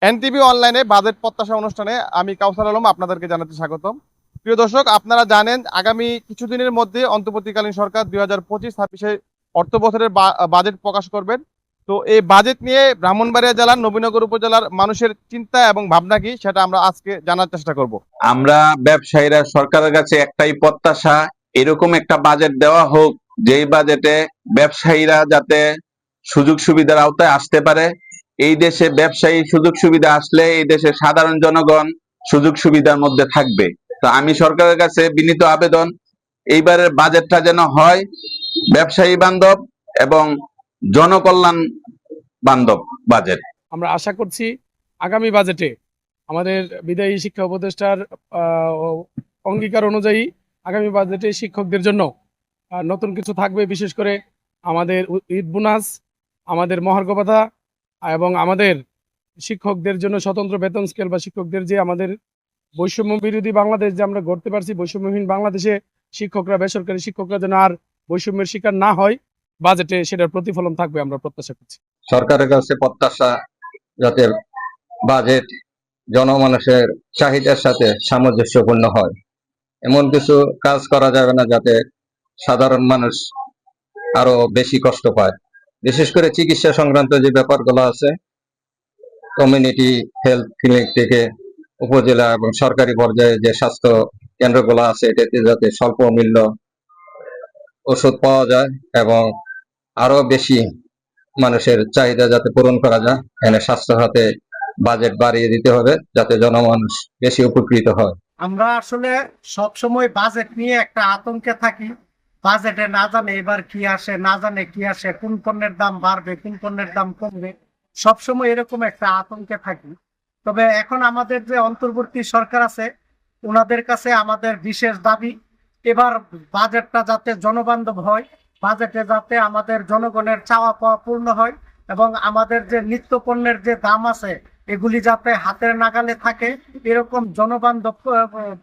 NTV অনলাইনে budget প্রত্যাশা অনুষ্ঠানে আমি কাউসার আলম আপনাদেরকে জানাতে স্বাগতম। প্রিয় দর্শক, আপনারা জানেন আগামী কিছুদিনের মধ্যে অন্তর্বর্তীকালীন সরকার 2025-26 অর্থ বছরের বাজেট প্রকাশ করবেন। তো এই বাজেট নিয়ে ব্রাহ্মণবাড়িয়া জেলার নবীনগর উপজেলার মানুষের চিন্তা এবং ভাবনা কি সেটা আমরা আজকে জানার চেষ্টা করব। আমরা ব্যবসায়ীরা সরকারের কাছে একটাই প্রত্যাশা, এরকম একটা বাজেট দেওয়া হোক যেই বাজেটে ব্যবসায়ীরা যাতে সুযোগ সুবিধার আওতায় আসতে পারে। এই দেশে ব্যবসায়ী সুযোগ সুবিধা আসলে এই দেশের সাধারণ জনগণ সুযোগ সুবিধার মধ্যে থাকবে। তো আমি সরকারের কাছে বিনীত আবেদন, এইবারের বাজেটটা যেন হয় ব্যবসায়ী বান্ধব এবং জনকল্যাণ বান্ধব বাজেট। আমরা আশা করছি আগামী বাজেটে আমাদের বিদায়ী শিক্ষা উপদেষ্টার অঙ্গীকার অনুযায়ী আগামী বাজেটে শিক্ষকদের জন্য নতুন কিছু থাকবে। বিশেষ করে আমাদের ঈদ বোনাস, আমাদের মহার্ঘ ভাতা এবং আমাদের শিক্ষকদের জন্য স্বতন্ত্র বেতন স্কেল বা শিক্ষকদের যে আমাদের বৈষম্য বিরোধী বাংলাদেশ যে আমরা গড়তে পারছি, বৈষম্যহীন বাংলাদেশে শিক্ষকরা, বেসরকারি শিক্ষকরা যেন আর বৈষম্যের শিকার না হয়, বাজেটে সেটার প্রতিফলন থাকবে আমরা প্রত্যাশা করছি। সরকারের কাছে প্রত্যাশা যাতে বাজেট জনমানুষের চাহিদার সাথে সামঞ্জস্যপূর্ণ হয়, এমন কিছু কাজ করা যাবে না যাতে সাধারণ মানুষ আরো বেশি কষ্ট পায়। বিশেষ করে চিকিৎসা সংক্রান্ত যে ব্যাপারগুলো আছে, কমিউনিটি হেলথ ক্লিনিক থেকে উপজেলা এবং সরকারি পর্যায়ে যে স্বাস্থ্য কেন্দ্রগুলো আছে, এটাতে যাতে স্বল্প মূল্য ওষুধ পাওয়া যায় এবং আরো বেশি মানুষের চাহিদা যাতে পূরণ করা যায়, এখানে স্বাস্থ্য খাতে বাজেট বাড়িয়ে দিতে হবে যাতে জনমানুষ বেশি উপকৃত হয়। আমরা আসলে সব সময় বাজেট নিয়ে একটা আতঙ্কে থাকি। বাজেটে না জানে এবার কি আসে, না জানে কি আসে, কোন পণ্যের দাম বাড়বে, কোন পণ্যের দাম কমবে, সবসময় এরকম একটা আতঙ্কে থাকি। তবে এখন আমাদের যে অন্তর্বর্তী সরকার আছে, ওনাদের কাছে আমাদের বিশেষ দাবি, এবার বাজেটটা যাতে জনবান্ধব হয়, বাজেটে যাতে আমাদের জনগণের চাওয়া পাওয়া পূর্ণ হয় এবং আমাদের যে নিত্য পণ্যের যে দাম আছে এগুলি যাতে হাতের নাগালে থাকে, এরকম জনবান্ধব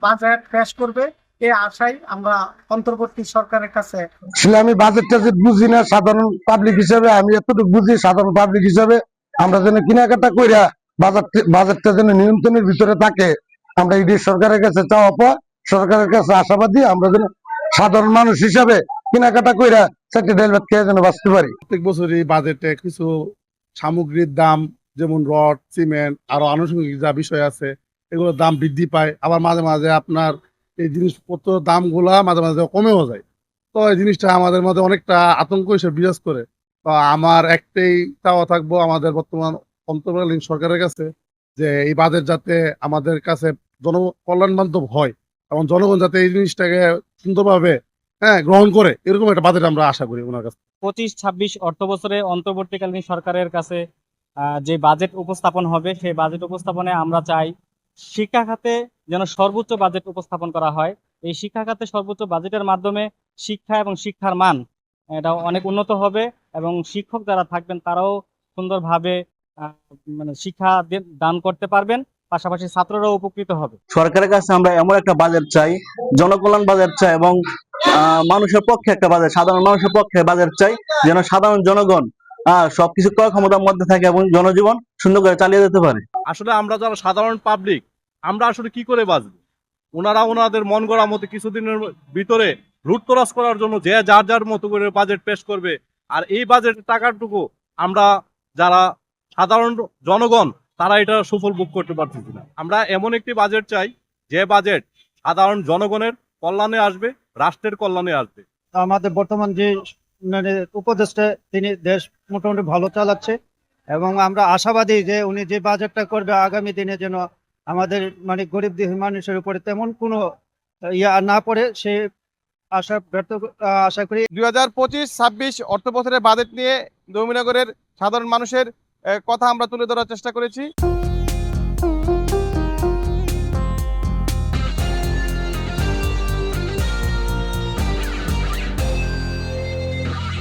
বাজেট পেশ করবে এই আশাই আমরা অন্তর্বর্তী সরকারের কাছে। আসলে আমি বাজেটটা যে বুঝি না, সাধারণ পাবলিক হিসাবে আমি এতটুকু বুঝি, সাধারণ পাবলিক হিসাবে আমরা যেন কেনাকাটা কইরা বাজেটটা যেন নিয়ন্ত্রণের ভিতরে থাকে, আমরা এই সরকারের কাছে চাওয়া পাওয়া, সরকারের কাছে আশাবাদী আমরা যেন সাধারণ মানুষ হিসাবে কেনাকাটা কইরা চারটি ডাল ভাত খেয়ে যেন বাঁচতে পারি। প্রত্যেক বছরই বাজেটে কিছু সামগ্রীর দাম যেমন রড, সিমেন্ট, আরো আনুষঙ্গিক যা বিষয় আছে এগুলোর দাম বৃদ্ধি পায়। আবার মাঝে মাঝে আপনার এই জিনিসপত্র দামগুলা মাঝে মাঝে কমেও যায়। তো এই জিনিসটা আমাদের মধ্যে অনেকটা আতঙ্ক হিসেবে বিরাজ করে। তো আমার একটাই চাওয়া থাকবো আমাদের বর্তমান অন্তর্বর্তীকালীন সরকারের কাছে, যে এই বাজেট যাতে আমাদের কাছে জনকল্যাণ বান্ধব হয় এবং জনগণ যাতে এই জিনিসটাকে সুন্দরভাবে গ্রহণ করে, এরকম একটা বাজেট আমরা আশা করি ওনার কাছে। 25-26 অর্থ বছরে অন্তর্বর্তীকালীন সরকারের কাছে যে বাজেট উপস্থাপন হবে, সেই বাজেট উপস্থাপনে আমরা চাই শিক্ষা খাতে যেন সর্বোচ্চ বাজেট উপস্থাপন করা হয়। এই শিক্ষা খাতে সর্বোচ্চ বাজেটের মাধ্যমে শিক্ষা এবং শিক্ষার মান এটা অনেক উন্নত হবে এবং শিক্ষক যারা থাকবেন তারাও সুন্দরভাবে শিক্ষা দান করতে পারবেন, পাশাপাশি ছাত্ররাও উপকৃত হবে। সরকারের কাছে আমরা এমন একটা বাজেট চাই, জনকল্যাণ বাজেট চাই এবং মানুষের পক্ষে একটা বাজেট, সাধারণ মানুষের পক্ষে বাজেট চাই, যেন সাধারণ জনগণ সবকিছু ক্রয় ক্ষমতার মধ্যে থাকে এবং জনজীবন সুন্দর করে চালিয়ে যেতে পারে। আসলে আমরা যারা সাধারণ পাবলিক, আমরা আসলে কি করে বাঁচবো? ওনারা ওনাদের মন গড়া মতো কিছুদিনের ভিতরে লুটতরাজ করার জন্য যে যার যার মতো করে বাজেট পেশ করবে, আর এই বাজেটের টাকাটুকু আমরা যারা সাধারণ জনগণ তারা এটা সুফল ভোগ করতে পারতেছি না। আমরা এমন একটি বাজেট চাই যে বাজেট সাধারণ জনগণের কল্যাণে আসবে, রাষ্ট্রের কল্যাণে আসবে। আমাদের বর্তমান যে উপদেষ্টা, তিনি দেশ মোটামুটি ভালো চালাচ্ছে এবং আমরা আশাবাদী যে উনি যে বাজেটটা করবে আগামী দিনে যেন আমাদের গরিব দুঃখী মানুষের উপরে তেমন কোনো ইয়া না পড়ে, সে আশা করি। 2025-26 অর্থ বছরের বাজেট নিয়ে নবীনগরের সাধারণ মানুষের কথা আমরা তুলে ধরার চেষ্টা করেছি।